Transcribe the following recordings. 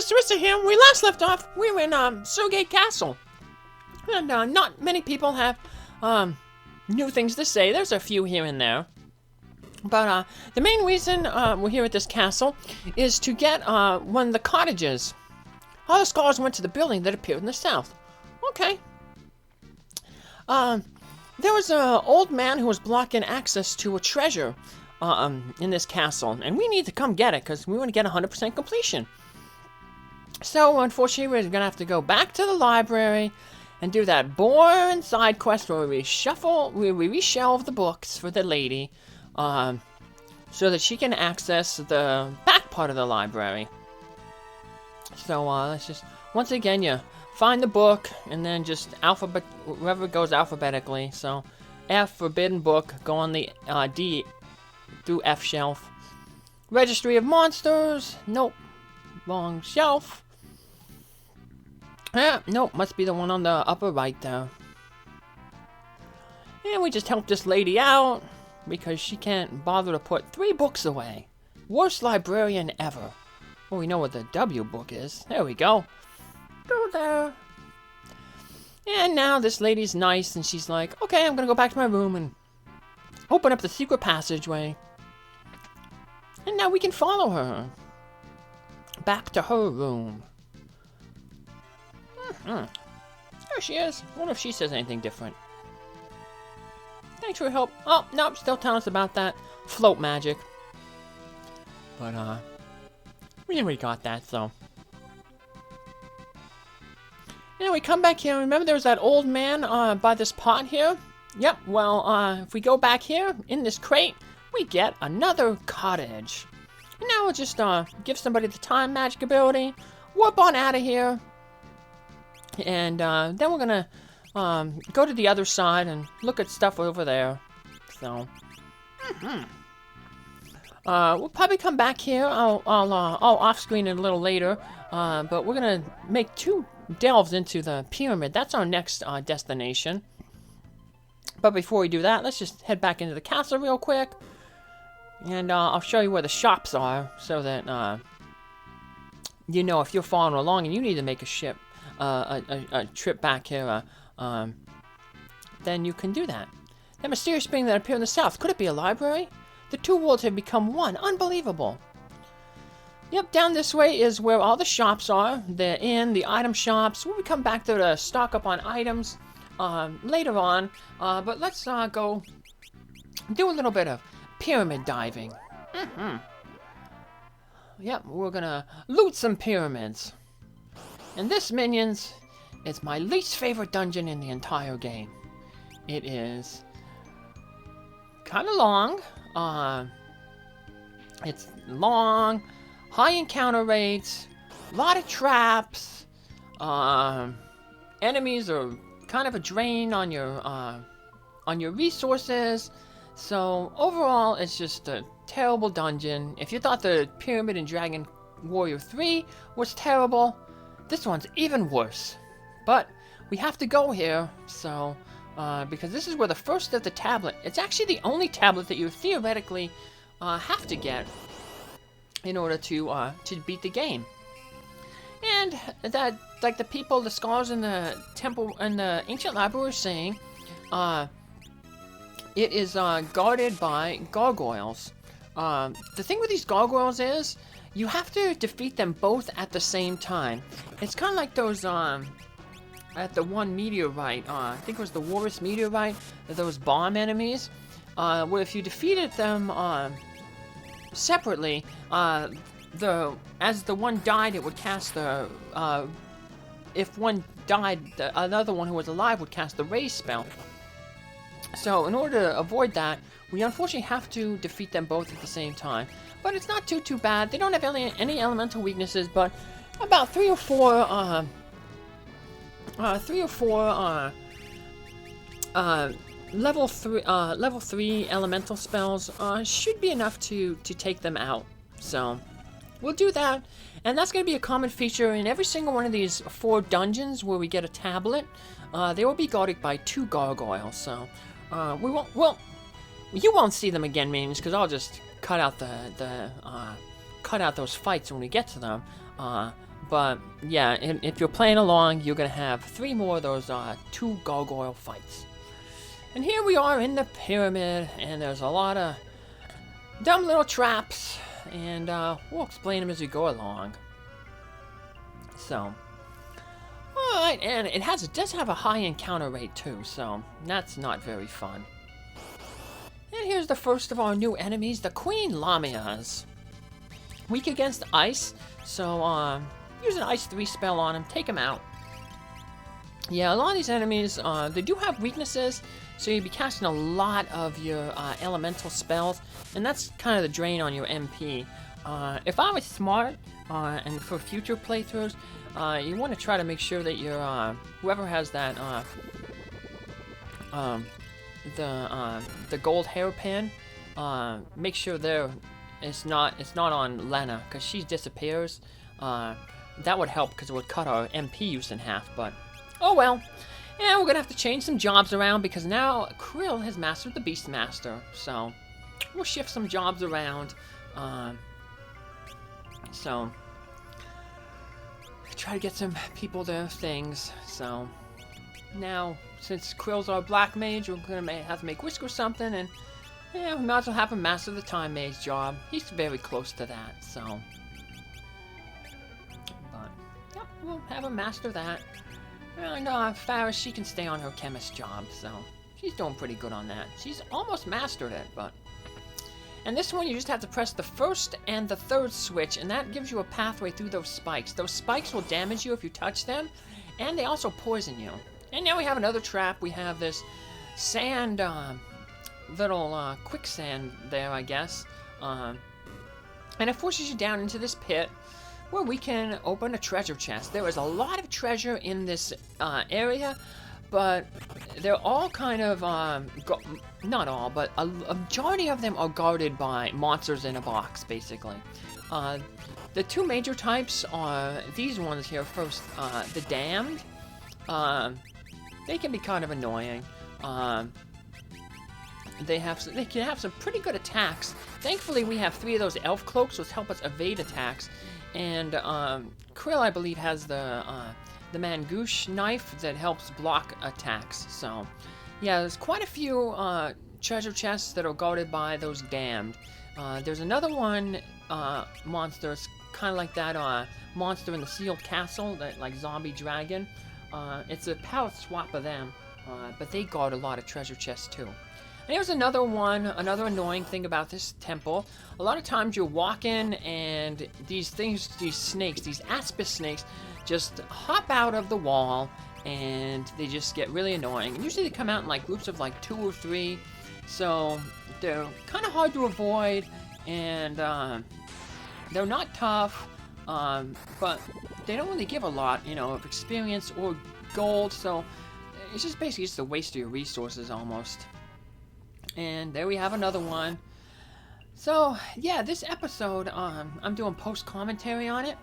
Sarissa here. We last left off, we were in Surgate Castle. And not many people have new things to say. There's a few here and there. But the main reason we're here at this castle is to get one of the cottages. All the scholars went to the building that appeared in the south. Okay. There was an old man who was blocking access to a treasure in this castle. And we need to come get it because we want to get 100% completion. So, unfortunately, we're going to have to go back to the library and do that boring side quest where we reshelve the books for the lady so that she can access the back part of the library. So, let's just, once again, you find the book and then just wherever it goes alphabetically. So, F, forbidden book, go on the D through F shelf. Registry of Monsters, nope, wrong shelf. Nope, must be the one on the upper right there. And we just help this lady out because she can't bother to put 3 books away. Worst librarian ever. Well, we know what the W book is. There we go. Go there. And now this lady's nice and she's like, okay, I'm gonna go back to my room and open up the secret passageway. And now we can follow her back to her room. There she is. I wonder if she says anything different. Thanks for your help. Oh, nope, still telling us about that float magic. But, we already got that, so. Now we come back here. Remember there was that old man, by this pot here? Yep, well, if we go back here, in this crate, we get another cottage. And now we'll just, give somebody the time magic ability, warp on out of here. And then we're gonna go to the other side and look at stuff over there. So, we'll probably come back here. I'll off screen it a little later. But we're gonna make 2 delves into the pyramid. That's our next destination. But before we do that, let's just head back into the castle real quick, and I'll show you where the shops are, so that you know if you're following along and you need to make a trip back here, then you can do that. That mysterious thing that appeared in the south, could it be a library? The 2 worlds have become one. Unbelievable. Yep, down this way is where all the shops are. The inn, the item shops. We'll come back there to stock up on items later on. But let's go do a little bit of pyramid diving. Yep, we're gonna loot some pyramids. And this, minions, is my least favorite dungeon in the entire game. It is kind of long. It's long, high encounter rates, a lot of traps. Enemies are kind of a drain on your resources. So overall, it's just a terrible dungeon. If you thought the Pyramid and Dragon Warrior 3 was terrible, this one's even worse. But we have to go here, so because this is where the first of the tablet. It's actually the only tablet that you theoretically have to get in order to beat the game. And that, like the people, the scholars in the temple and the ancient library were saying, it is guarded by gargoyles. The thing with these gargoyles is you have to defeat them both at the same time. It's kind of like those at the one meteorite, I think it was the Walrus meteorite, those bomb enemies, where if you defeated them separately, as the one died, it would cast the if one died, another one who was alive would cast the raise spell. So in order to avoid that, we unfortunately have to defeat them both at the same time. But it's not too bad. They don't have any elemental weaknesses, but about 3 or 4 level 3 elemental spells should be enough to take them out. So we'll do that, and that's going to be a common feature in every single one of these 4 dungeons where we get a tablet. They will be guarded by 2 gargoyles. So we won't. Well, you won't see them again, minions, because I'll just cut out the cut out those fights when we get to them. But yeah, if you're playing along, you're gonna have 3 more of those 2 gargoyle fights. And here we are in the pyramid, and there's a lot of dumb little traps, and we'll explain them as we go along. So, alright, and it does have a high encounter rate too, so that's not very fun. And here's the first of our new enemies, the Queen Lamias. Weak against ice, so use an ice 3 spell on him, take him out. Yeah, a lot of these enemies, they do have weaknesses, so you'd be casting a lot of your elemental spells, and that's kind of the drain on your MP. If I was smart, and for future playthroughs, you want to try to make sure that your whoever has that the gold hairpin, make sure it's not on Lena, because she disappears. That would help because it would cut our MP use in half, but oh well. And we're gonna have to change some jobs around because now Krill has mastered the Beastmaster, so we'll shift some jobs around. So try to get some people their things. So now, since Krill's our black mage, we're gonna have to make Whiskers something, and yeah, we might as well have him master the time mage job. He's very close to that, so. But yep, we'll have him master that. And Faris, she can stay on her chemist job, so she's doing pretty good on that. She's almost mastered it, but. And this one, you just have to press the 1st and the 3rd switch, and that gives you a pathway through those spikes. Those spikes will damage you if you touch them, and they also poison you. And now we have another trap. We have this sand, little quicksand there, I guess. And it forces you down into this pit where we can open a treasure chest. There is a lot of treasure in this area, but they're all kind of, not all, but a majority of them are guarded by monsters in a box, basically. The 2 major types are these ones here first, the Damned. They can be kind of annoying. They can have some pretty good attacks. Thankfully, we have 3 of those elf cloaks, which help us evade attacks. And Krill, I believe, has the Mangouche knife that helps block attacks. So, yeah, there's quite a few treasure chests that are guarded by those Damned. There's another one monster, it's kind of like that monster in the sealed castle, that like zombie dragon. It's a palette swap of them, but they guard a lot of treasure chests too. And here's another one, another annoying thing about this temple. A lot of times you're walking and these snakes, these aspis snakes, just hop out of the wall and they just get really annoying. And usually they come out in like groups of like 2 or 3, so they're kind of hard to avoid, and they're not tough, but they don't really give a lot, of experience or gold, so it's just basically just a waste of your resources almost. And there we have another one. So, yeah, this episode, I'm doing post-commentary on it,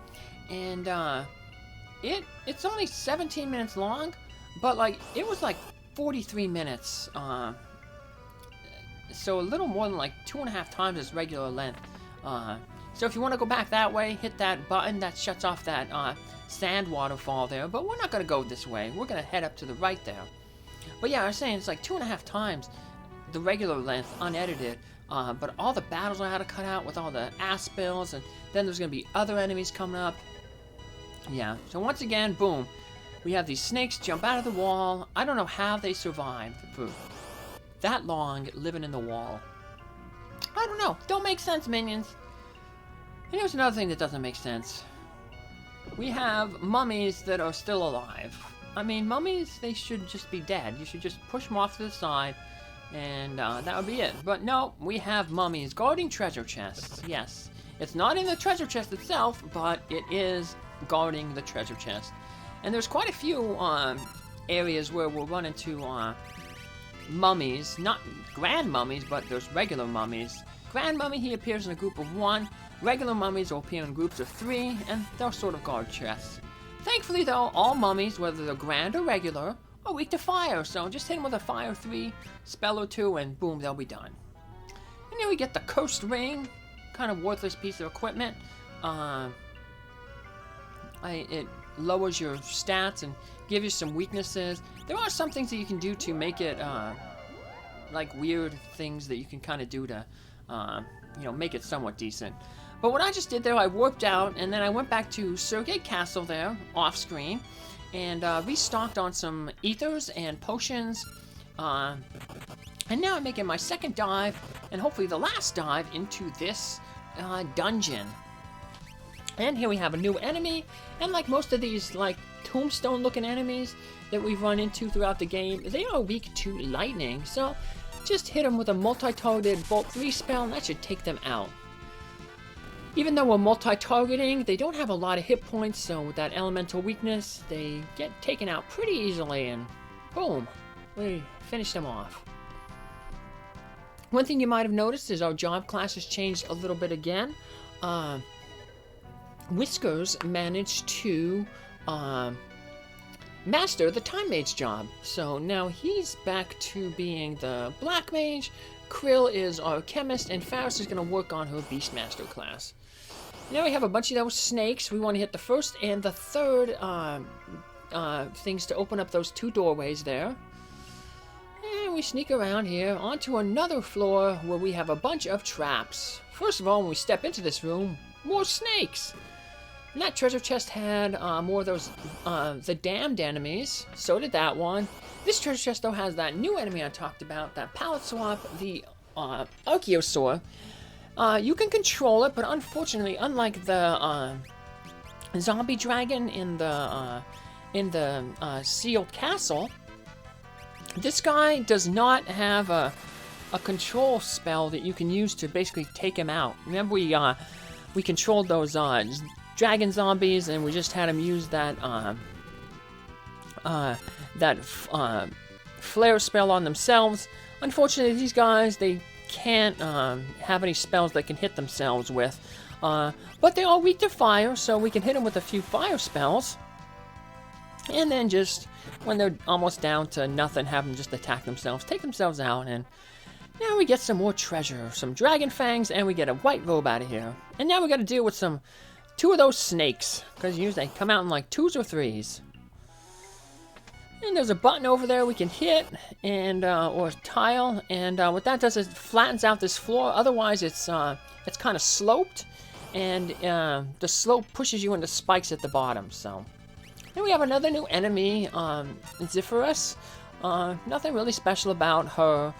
and it's only 17 minutes long, but, like, it was, like, 43 minutes, so a little more than, like, 2.5 times its regular length. So if you want to go back that way, hit that button that shuts off that sand waterfall there, but we're not going to go this way. We're going to head up to the right there. But yeah, I was saying, it's like 2.5 times the regular length, unedited, but all the battles I had to cut out with all the aspils, and then there's going to be other enemies coming up. Yeah, so once again, boom, we have these snakes jump out of the wall. I don't know how they survived for that long living in the wall. I don't know. Don't make sense, minions. And here's another thing that doesn't make sense. We have mummies that are still alive. I mean, mummies, they should just be dead. You should just push them off to the side, and that would be it. But no, we have mummies guarding treasure chests. Yes, it's not in the treasure chest itself, but it is guarding the treasure chest. And there's quite a few areas where we'll run into mummies. Not grand mummies, but there's regular mummies. Grand mummy, he appears in a group of 1. Regular mummies will appear in groups of 3, and they'll sort of guard chests. Thankfully, though, all mummies, whether they're grand or regular, are weak to fire, so just hit them with a fire 3 spell or 2, and boom, they'll be done. And then we get the cursed ring. kind of worthless piece of equipment. It lowers your stats and gives you some weaknesses. There are some things that you can do to make it, like weird things that you can kind of do to, make it somewhat decent. But what I just did there, I warped out, and then I went back to Surgate Castle there, off screen, and restocked on some ethers and potions. And now I'm making my second dive, and hopefully the last dive into this dungeon. And here we have a new enemy, and like most of these like tombstone-looking enemies that we've run into throughout the game, they are weak to lightning. So just hit them with a multi-targeted Bolt 3 spell, and that should take them out. Even though we're multi-targeting, they don't have a lot of hit points, so with that elemental weakness, they get taken out pretty easily, and boom, we finish them off. One thing you might have noticed is our job class has changed a little bit again. Whiskers managed to master the Time Mage job, so now he's back to being the Black Mage. Krill is our Chemist, and Faris is going to work on her Beastmaster class. Now we have a bunch of those snakes. We want to hit the first and the third things to open up those two doorways there. And we sneak around here onto another floor where we have a bunch of traps. First of all, when we step into this room, more snakes. And that treasure chest had more of those, the damned enemies. So did that one. This treasure chest, though, has that new enemy I talked about, that palette swap, the Archaeosaur. You can control it, but unfortunately, unlike the zombie dragon in the sealed castle, this guy does not have a control spell that you can use to basically take him out. Remember, we controlled those dragon zombies, and we just had him use that flare spell on themselves. Unfortunately, these guys, they can't have any spells they can hit themselves with, but they are weak to fire, so we can hit them with a few fire spells, and then just when they're almost down to nothing, have them just attack themselves, take themselves out. And now we get some more treasure, some dragon fangs, and we get a white robe out of here. And now we got to deal with two of those snakes, because usually they come out in like 2s or 3s. And there's a button over there we can hit, and or a tile, and what that does is it flattens out this floor. Otherwise, it's kind of sloped, and the slope pushes you into spikes at the bottom. So then we have another new enemy, Zephyrus. Nothing really special about her.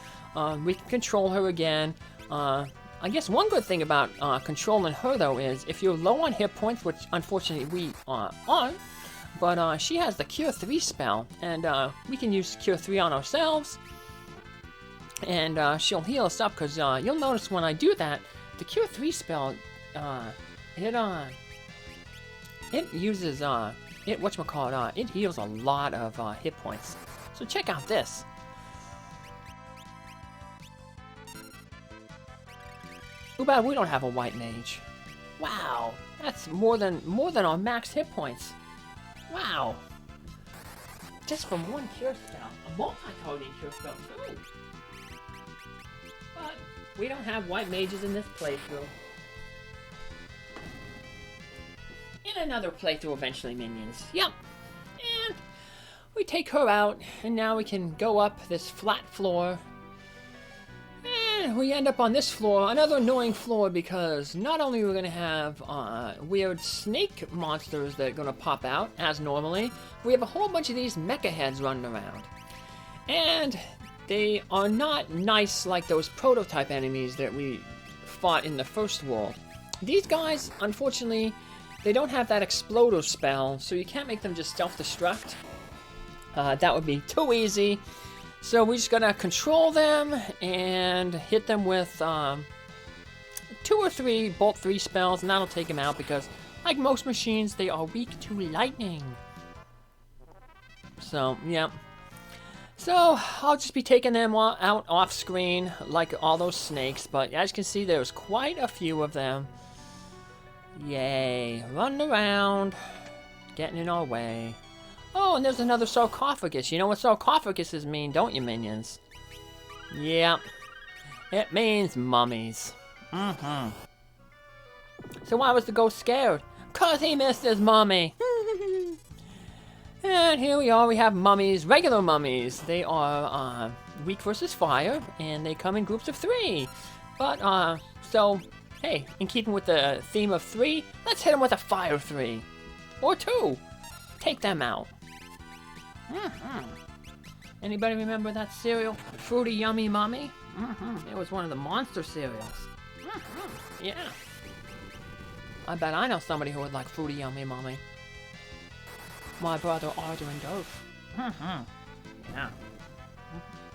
We can control her again. I guess one good thing about controlling her, though, is if you're low on hit points, which unfortunately we aren't, but she has the Cure 3 spell, and we can use Cure 3 on ourselves, and she'll heal us up, because you'll notice when I do that, the Cure 3 spell, it uses, it heals a lot of hit points. So check out this. Too bad we don't have a white mage. Wow, that's more than our max hit points. Wow. Just from one cure spell. A multi-targeting cure spell too. But we don't have white mages in this playthrough. In another playthrough eventually, minions. Yep. And we take her out, and now we can go up this flat floor. And we end up on this floor, another annoying floor, because not only are we going to have weird snake monsters that are going to pop out, as normally, we have a whole bunch of these mecha heads running around. And they are not nice like those prototype enemies that we fought in the first world. These guys, unfortunately, they don't have that exploder spell, so you can't make them just self-destruct. That would be too easy. So we just gotta control them and hit them with 2 or 3 Bolt 3 spells, and that'll take them out because, like most machines, they are weak to lightning. So, yeah. So, I'll just be taking them out off screen, like all those snakes, but as you can see, there's quite a few of them. Yay. Running around, getting in our way. Oh, and there's another sarcophagus. You know what sarcophaguses mean, don't you, minions? Yeah. It means mummies. So why was the ghost scared? 'Cause he missed his mummy. And here we are, we have mummies, regular mummies. They are weak versus fire, and they come in groups of 3. But, so, hey, in keeping with the theme of 3, let's hit them with a fire 3. Or 2. Take them out. Anybody remember that cereal? Fruity Yummy Mummy? It was one of the monster cereals. Yeah. I bet I know somebody who would like Fruity Yummy Mummy. My brother Arthur and Dove. Yeah.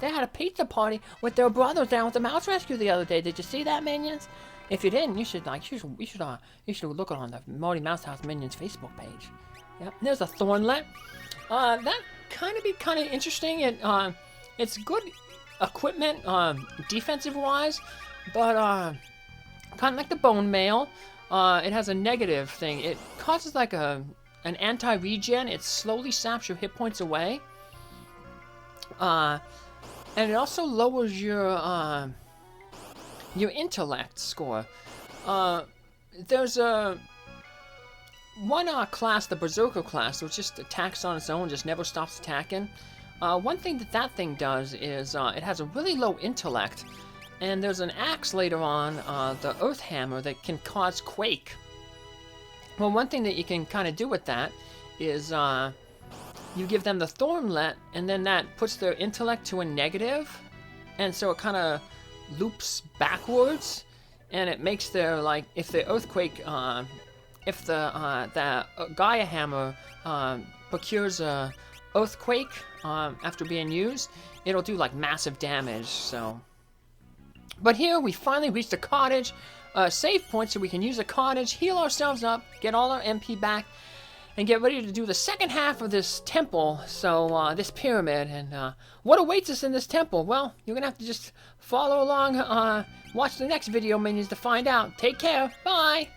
They had a pizza party with their brothers down at the Mouse Rescue the other day. Did you see that, Minions? If you didn't, you should look on the Mighty Mouse House Minions Facebook page. Yep. There's a Thornlet. That kind of interesting. It's good equipment, defensive wise, but kind of like the bone mail. It has a negative thing. It causes like an anti-regen. It slowly saps your hit points away. And it also lowers your intellect score. There's one class, the Berserker class, which just attacks on its own, just never stops attacking. One thing that thing does is it has a really low intellect, and there's an axe later on, the Earth Hammer, that can cause quake. Well, one thing that you can kind of do with that is you give them the Thornlet, and then that puts their intellect to a negative, and so it kind of loops backwards, and it makes their, like, if the earthquake, if the Gaia Hammer procures a earthquake after being used, it'll do like massive damage. So, but here we finally reached a cottage, save point, so we can use a cottage, heal ourselves up, get all our MP back, and get ready to do the second half of this temple, so this pyramid. And what awaits us in this temple? Well, you're gonna have to just follow along, watch the next video, Minions, to find out. Take care, bye!